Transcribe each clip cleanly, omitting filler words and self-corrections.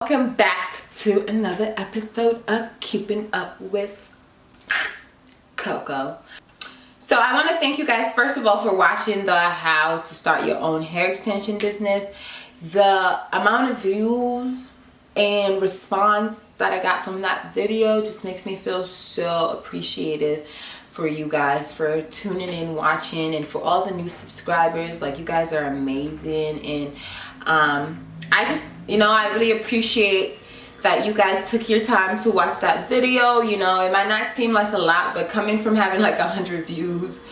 welcome back to another episode of Keeping Up with Coco. So I want to thank you guys first of all for watching the how to start your own hair extension business. The amount of views and response that I got from that video just makes me feel so appreciative for you guys for tuning in, watching, and for all the new subscribers. Like, you guys are amazing, and I just, I really appreciate that you guys took your time to watch that video. It might not seem like a lot, but coming from having like 100 views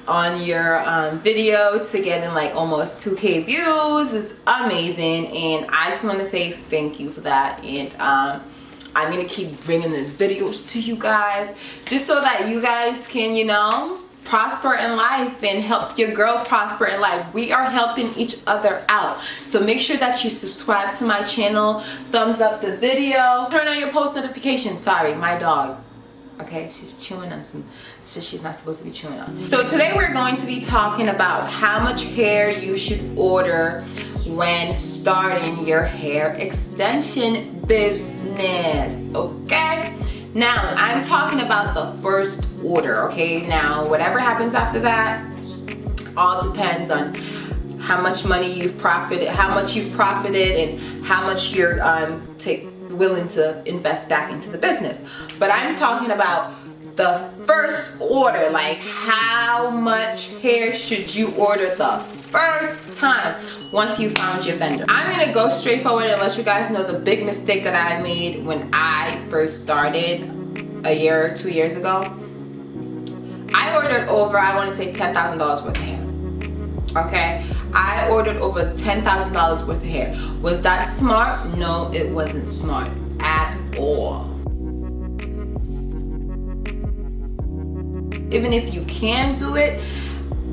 on your video to getting like almost 2K views is amazing, and I just want to say thank you for that. And I'm gonna keep bringing these videos to you guys just so that you guys can, prosper in life and help your girl prosper in life. We are helping each other out. So make sure that you subscribe to my channel, thumbs up the video, turn on your post notifications. Sorry, my dog. Okay, she's chewing on some shit she's not supposed to be chewing on. So today we're going to be talking about how much hair you should order when starting your hair extension business, okay? Now, I'm talking about the first order, okay? Now, whatever happens after that, all depends on how much money you've profited, and how much you're willing to invest back into the business. But I'm talking about the first order, like how much hair should you order the first time once you found your vendor. I'm gonna go straight forward and let you guys know the big mistake that I made when I first started a year or 2 years ago. I ordered over, I want to say $10,000 worth of hair. Okay, I ordered over $10,000 worth of hair. Was that smart? No, it wasn't smart at all. Even if you can do it,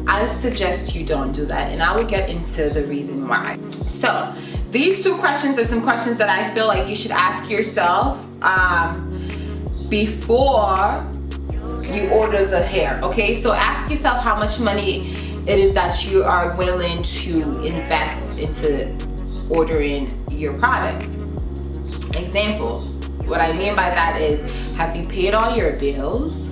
I suggest you don't do that, and I will get into the reason why. So these two questions are some questions that I feel like you should ask yourself before you order the hair. Okay, so ask yourself how much money it is that you are willing to invest into ordering your product. Example, what I mean by that is, have you paid all your bills?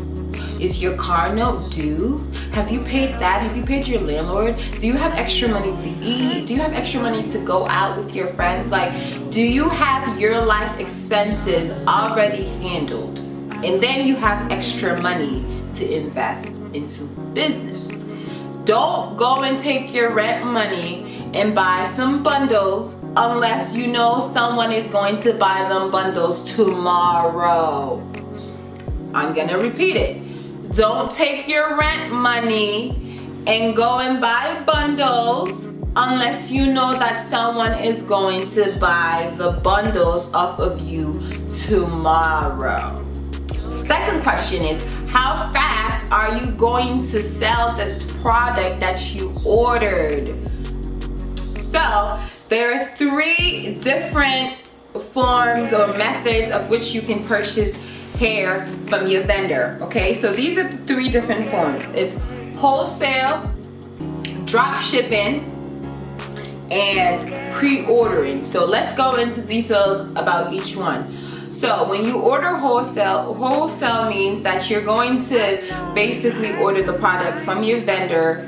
Is your car note due? Have you paid that? Have you paid your landlord? Do you have extra money to eat? Do you have extra money to go out with your friends? Like, do you have your life expenses already handled? And then you have extra money to invest into business. Don't go and take your rent money and buy some bundles unless you know someone is going to buy them bundles tomorrow. I'm gonna repeat it. Don't take your rent money and go and buy bundles unless you know that someone is going to buy the bundles off of you tomorrow. Second question is, how fast are you going to sell this product that you ordered? So there are 3 different forms or methods of which you can purchase hair from your vendor. Okay, so these are the 3 different forms. It's wholesale, drop shipping, and pre-ordering. So let's go into details about each one. So when you order wholesale means that you're going to basically order the product from your vendor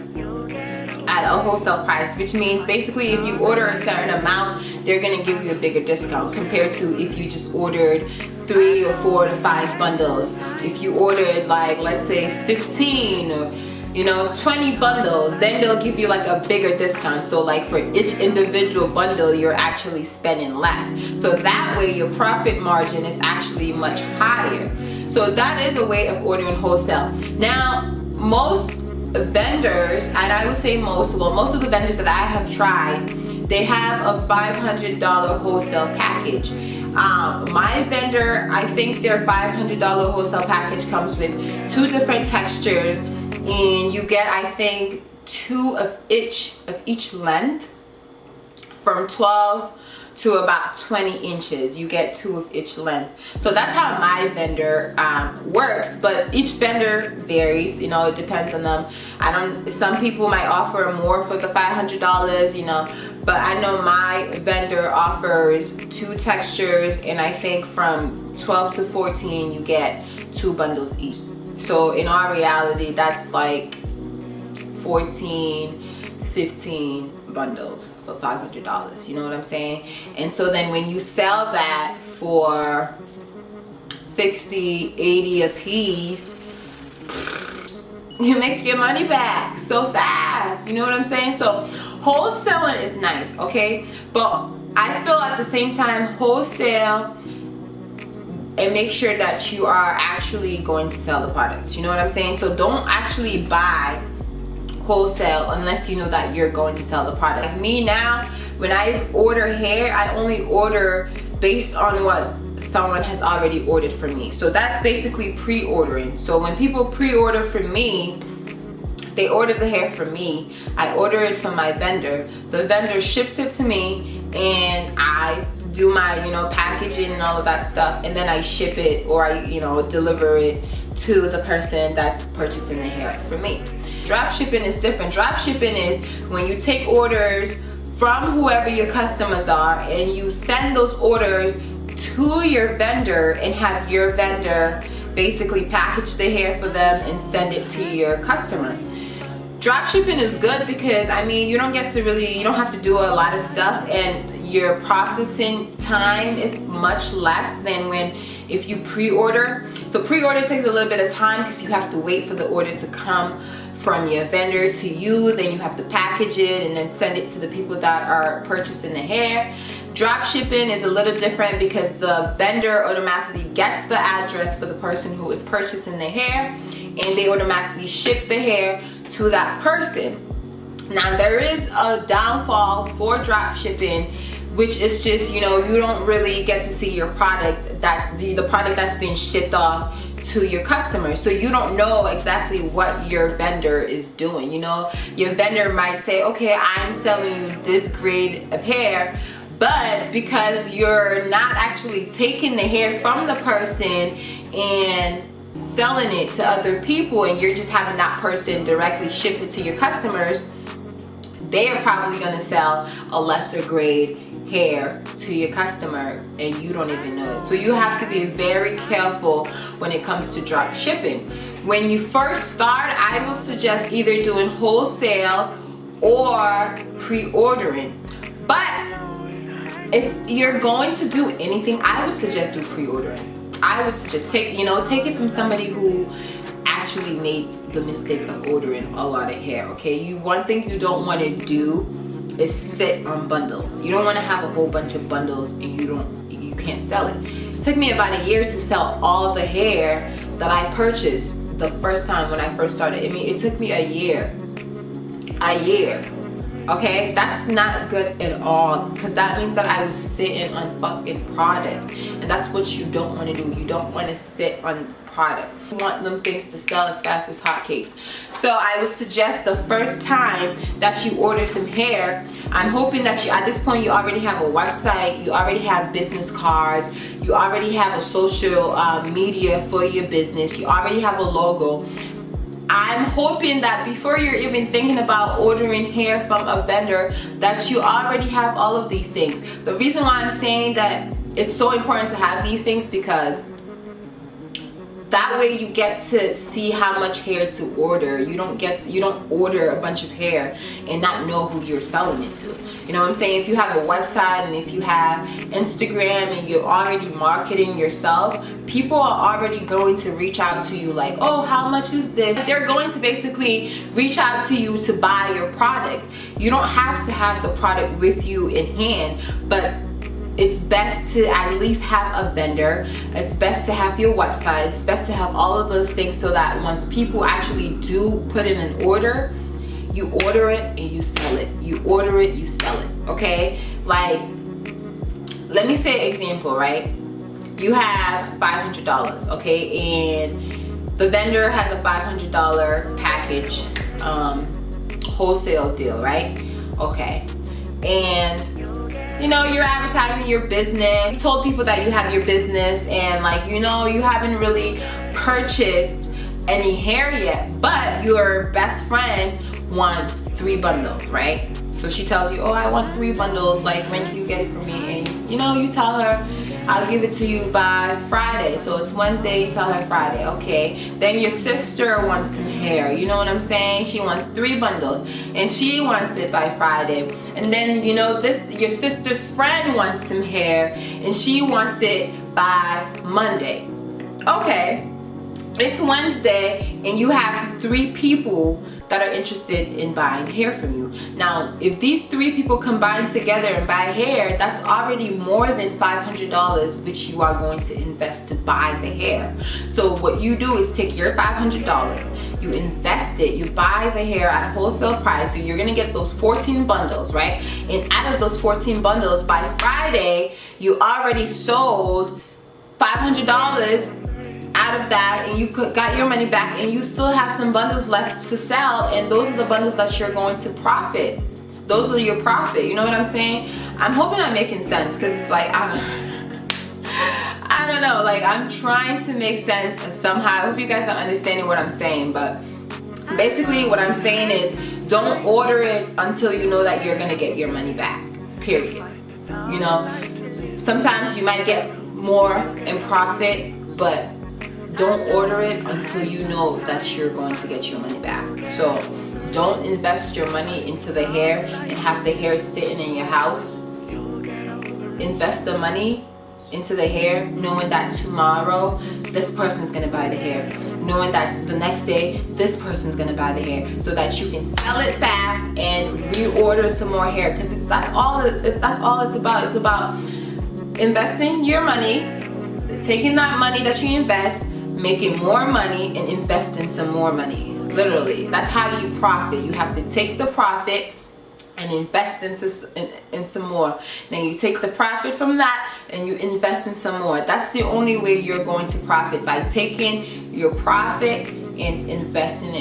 at a wholesale price, which means basically if you order a certain amount, they're gonna give you a bigger discount compared to if you just ordered 3 or 4 to 5 bundles. If you ordered, like, let's say 15 or 20 bundles, then they'll give you like a bigger discount. So like for each individual bundle, you're actually spending less. So that way your profit margin is actually much higher. So that is a way of ordering wholesale. Now, most vendors, and I would say most of the vendors that I have tried, they have a $500 wholesale package. My vendor, I think their $500 wholesale package comes with 2 different textures, and you get, I think, 2 of each length, from 12 to about 20 inches. You get 2 of each length. So that's how my vendor works, but each vendor varies, you know, it depends on them. Some people might offer more for the $500, you know, but I know my vendor offers 2 textures, and I think from 12 to 14 you get 2 bundles each. So in our reality, that's like 14, 15 bundles for $500. You know what I'm saying? And so then when you sell that for 60, 80 a piece, you make your money back so fast. You know what I'm saying? So wholesaling is nice, okay? But I feel at the same time, wholesale, and make sure that you are actually going to sell the products. You know what I'm saying? So don't actually buy wholesale unless you know that you're going to sell the product. Like me now, when I order hair, I only order based on what someone has already ordered from me. So that's basically pre-ordering. So when people pre-order from me, they order the hair from me, I order it from my vendor, the vendor ships it to me, and I do my, you know, packaging and all of that stuff, and then I ship it, or I, you know, deliver it to the person that's purchasing the hair from me. Drop shipping is different. Drop shipping is when you take orders from whoever your customers are and you send those orders to your vendor and have your vendor basically package the hair for them and send it to your customer. Drop shipping is good because, I mean, you don't get to really, you don't have to do a lot of stuff, and your processing time is much less than when if you pre-order. So pre-order takes a little bit of time because you have to wait for the order to come from your vendor to you, then you have to package it and then send it to the people that are purchasing the hair. Drop shipping is a little different because the vendor automatically gets the address for the person who is purchasing the hair, and they automatically ship the hair to that person. Now there is a downfall for drop shipping, which is just, you know, you don't really get to see your product, that the product that's being shipped off to your customers. So you don't know exactly what your vendor is doing. You know, your vendor might say, okay, I'm selling you this grade of hair, but because you're not actually taking the hair from the person and selling it to other people, and you're just having that person directly ship it to your customers, they are probably going to sell a lesser grade hair to your customer and you don't even know it. So you have to be very careful when it comes to drop shipping. When you first start, I will suggest either doing wholesale or pre-ordering. But if you're going to do anything, I would suggest do pre-ordering. I would suggest take it from somebody who actually made the mistake of ordering a lot of hair, okay? One thing you don't want to do is sit on bundles. You don't want to have a whole bunch of bundles and you can't sell it. It took me about a year to sell all of the hair that I purchased the first time when I first started. I mean, it took me a year. Okay, that's not good at all, because that means that I was sitting on fucking product, and that's what you don't want to do. You don't want to sit on product. You want them things to sell as fast as hotcakes. So I would suggest the first time that you order some hair, I'm hoping that at this point you already have a website, you already have business cards, you already have a social media for your business, you already have a logo. I'm hoping that before you're even thinking about ordering hair from a vendor, that you already have all of these things. The reason why I'm saying that it's so important to have these things, because that way you get to see how much hair to order. You don't order a bunch of hair and not know who you're selling it to. You know what I'm saying? If you have a website and if you have Instagram and you're already marketing yourself, people are already going to reach out to you like, oh, how much is this? They're going to basically reach out to you to buy your product. You don't have to have the product with you in hand, but it's best to at least have a vendor. It's best to have your website. It's best to have all of those things so that once people actually do put in an order, you order it and you sell it. You order it, you sell it, okay? Like, let me say an example, right? You have $500, okay? And the vendor has a $500 package wholesale deal, right? Okay. And you know, you're advertising your business. You told people that you have your business, and like, you know, you haven't really purchased any hair yet, but your best friend wants 3 bundles, right? So she tells you, oh, I want 3 bundles, like when can you get it for me? And you know, you tell her, I'll give it to you by Friday. So it's Wednesday, you tell her Friday, okay. Then your sister wants some hair, you know what I'm saying? She wants 3 bundles and she wants it by Friday. And then, you know, your sister's friend wants some hair and she wants it by Monday. Okay, it's Wednesday and you have 3 people that are interested in buying hair from you. Now, if these 3 people combine together and buy hair, that's already more than $500, which you are going to invest to buy the hair. So what you do is take your $500, you invest it, you buy the hair at wholesale price, so you're gonna get those 14 bundles, right? And out of those 14 bundles, by Friday, you already sold $500 out of that, and you got your money back, and you still have some bundles left to sell, and those are the bundles that you're going to profit. Those are your profit, you know what I'm saying? I'm hoping I'm making sense, because it's like, I don't know, like I'm trying to make sense somehow. I hope you guys are understanding what I'm saying, but basically what I'm saying is don't order it until you know that you're gonna get your money back, period. You know, sometimes you might get more in profit, but don't order it until you know that you're going to get your money back. So don't invest your money into the hair and have the hair sitting in your house. Invest the money into the hair knowing that tomorrow this person's gonna buy the hair, knowing that the next day this person's gonna buy the hair, so that you can sell it fast and reorder some more hair, because that's all it's about. It's about investing your money, taking that money that you invest, making more money, and investing some more money. Literally, that's how you profit. You have to take the profit and invest in some more. Then you take the profit from that and you invest in some more. That's the only way you're going to profit, by taking your profit and investing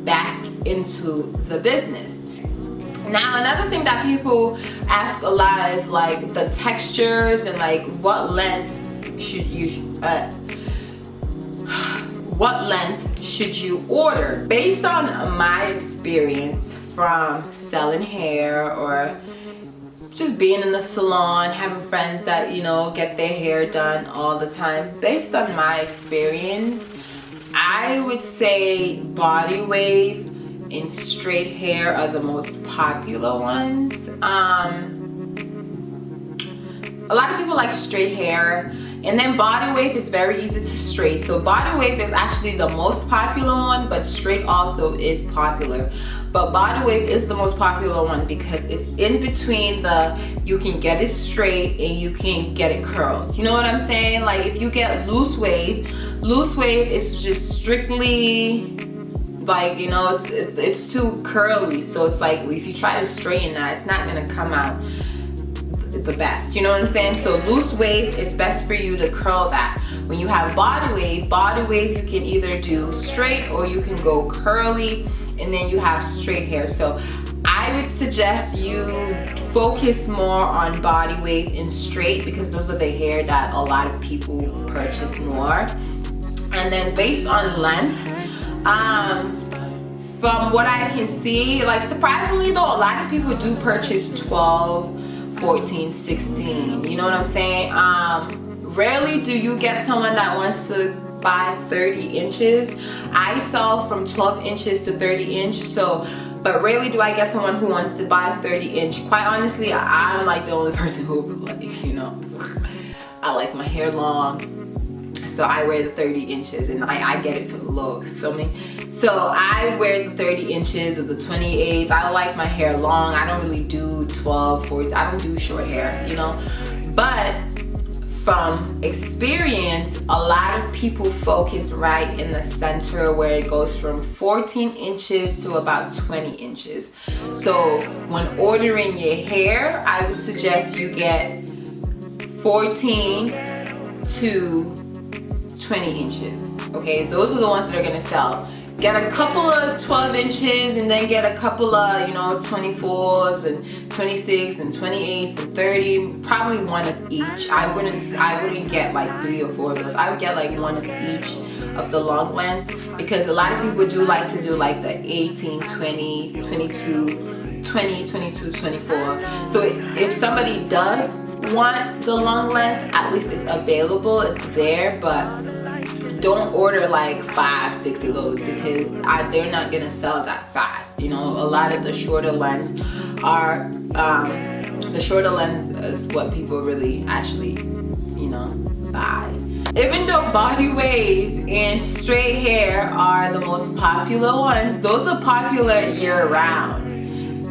back into the business. Now, another thing that people ask a lot is like the textures and like what length should you order. Based on my experience from selling hair or just being in the salon, having friends that, you know, get their hair done all the time, based on my experience, I would say body wave and straight hair are the most popular ones. A lot of people like straight hair, and then body wave is very easy to straight. So body wave is actually the most popular one, but straight also is popular. But body wave is the most popular one because it's in between you can get it straight and you can get it curled. You know what I'm saying? Like if you get loose wave is just strictly like, you know, it's too curly. So it's like if you try to straighten that, it's not gonna come out the best, you know what I'm saying? So loose wave is best for you to curl that. When you have body wave you can either do straight or you can go curly, and then you have straight hair. So I would suggest you focus more on body wave and straight, because those are the hair that a lot of people purchase more. And then based on length, from what I can see, like surprisingly though, a lot of people do purchase 12, 14, 16, you know what I'm saying? Rarely do you get someone that wants to buy 30 inches. I sell from 12 inches to 30 inch, so, but rarely do I get someone who wants to buy 30 inch. Quite honestly, I'm like the only person who, like, you know, I like my hair long, so I wear the 30 inches and I get it for the look, you feel me? So I wear the 30 inches or the 28s. I like my hair long. I don't really do 12, 14. I don't do short hair, you know. But from experience, a lot of people focus right in the center where it goes from 14 inches to about 20 inches. So when ordering your hair, I would suggest you get 14 to 20 inches. Okay, those are the ones that are gonna sell. Get a couple of 12 inches and then get a couple of, you know, 24s and 26 and 28s and 30, probably one of each. I wouldn't get like 3 or 4 of those. I would get like one of each of the long length, because a lot of people do like to do like the 18, 20, 22 20, 22, 24. So if somebody does want the long length, at least it's available, it's there, but don't order like 5, 6 of those because they're not gonna sell that fast. You know, a lot of the shorter lengths are, the shorter length is what people really actually, you know, buy. Even though body wave and straight hair are the most popular ones, those are popular year round.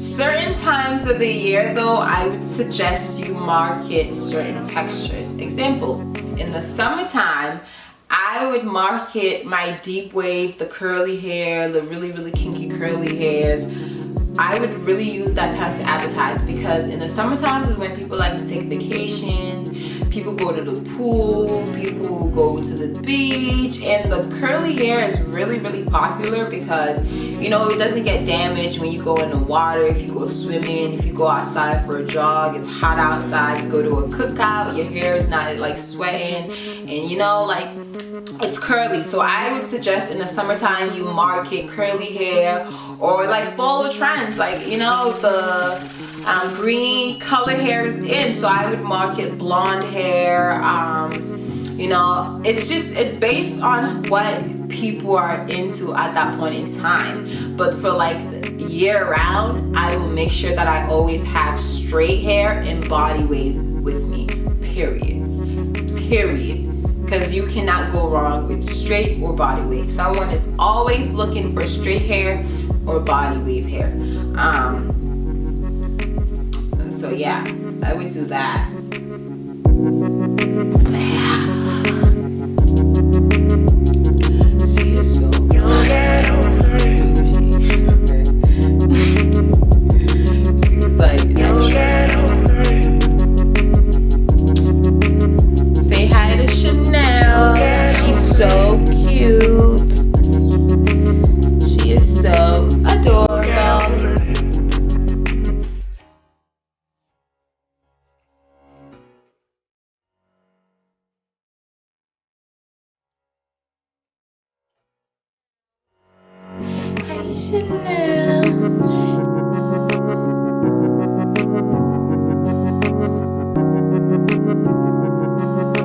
Certain times of the year though, I would suggest you market certain textures. Example, in the summertime, I would market my deep wave, the curly hair, the really, really kinky curly hairs. I would really use that time to advertise because in the summertime is when people like to take vacations, people go to the pool, people go to the beach, and the curly hair is really, really popular because, you know, it doesn't get damaged when you go in the water, if you go swimming, if you go outside for a jog, it's hot outside, you go to a cookout, your hair is not like sweating, and you know, like, it's curly. So I would suggest in the summertime you market curly hair or like follow trends, like, you know, the green color hair is in, so I would market blonde hair. You know, it's based on what people are into at that point in time. But for like year round, I will make sure that I always have straight hair and body wave with me, period. Because you cannot go wrong with straight or body wave. Someone is always looking for straight hair or body wave hair. So yeah, I would do that.